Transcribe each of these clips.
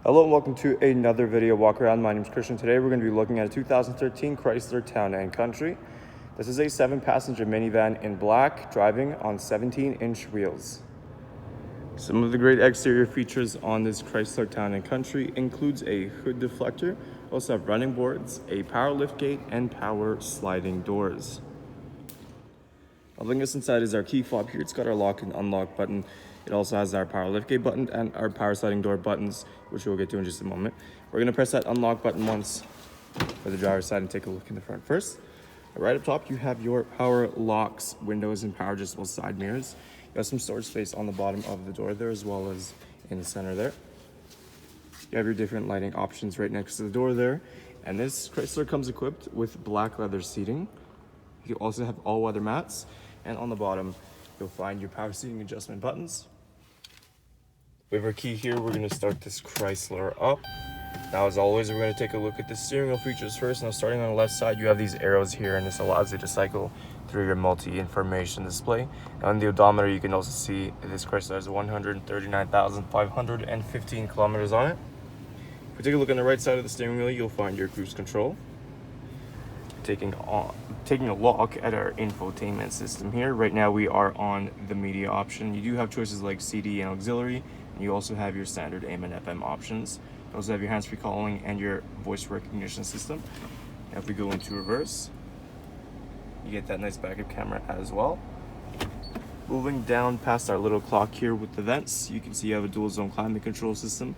Hello and welcome to another video walk around. My name is Christian. Today we're going to be looking at a 2013 Chrysler Town & Country. This is a 7-passenger minivan in black, driving on 17-inch wheels. Some of the great exterior features on this Chrysler Town & Country includes a hood deflector, also have running boards, a power liftgate, and power sliding doors. Leading us inside is our key fob here. It's got our lock and unlock button. It also has our power liftgate button and our power sliding door buttons, which we'll get to in just a moment. We're going to press that unlock button once for the driver's side and take a look in the front first. Right up top, you have your power locks, windows, and power adjustable side mirrors. You have some storage space on the bottom of the door there, as well as in the center there. You have your different lighting options right next to the door there. And this Chrysler comes equipped with black leather seating. You also have all-weather mats. And on the bottom, you'll find your power seating adjustment buttons. We have our key here. We're going to start this Chrysler up. Now, as always, we're going to take a look at the steering wheel features first. Now, starting on the left side, you have these arrows here, and this allows you to cycle through your multi-information display. On the odometer, you can also see this Chrysler has 139,515 kilometers on it. If we take a look on the right side of the steering wheel, you'll find your cruise control. Taking a look at our infotainment system here. Right now we are on the media option. You do have choices like CD and auxiliary, and you also have your standard AM and FM options. You also have your hands-free calling and your voice recognition system. Now if we go into reverse, you get that nice backup camera as well. Moving down past our little clock here with the vents, you can see you have a dual zone climate control system.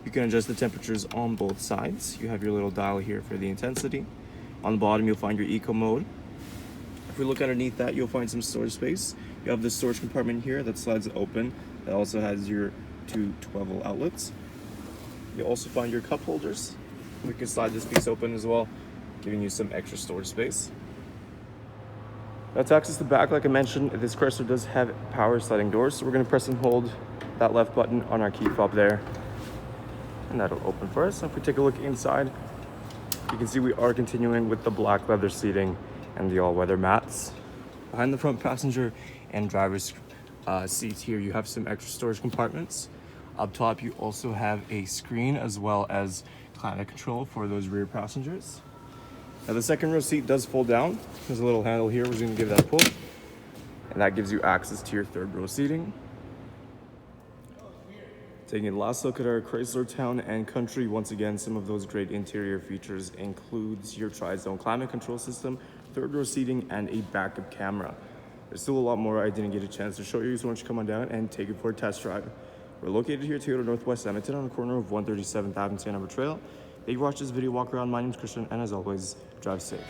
You can adjust the temperatures on both sides. You have your little dial here for the intensity. On the bottom, you'll find your eco mode. If we look underneath that, you'll find some storage space. You have this storage compartment here that slides open. That also has your two 12-volt outlets. You'll also find your cup holders. We can slide this piece open as well, giving you some extra storage space. Now, to access the back, like I mentioned, this Chrysler does have power sliding doors. So we're going to press and hold that left button on our key fob there, and that'll open for us. So if we take a look inside, you can see we are continuing with the black leather seating and the all-weather mats. Behind the front passenger and driver's seats here, you have some extra storage compartments. Up top, you also have a screen as well as climate control for those rear passengers. Now, the second row seat does fold down. There's a little handle here. We're just going to give that a pull, and that gives you access to your third row seating. Taking a last look at our Chrysler Town & Country, once again, some of those great interior features includes your tri-zone climate control system, third row seating, and a backup camera. There's still a lot more I didn't get a chance to show you, so why don't you come on down and take it for a test drive. We're located here at Toyota Northwest Edmonton on the corner of 137th Ave and St.Albert Trail. Thank you for watching this video walk around. My name is Christian, and as always, drive safe.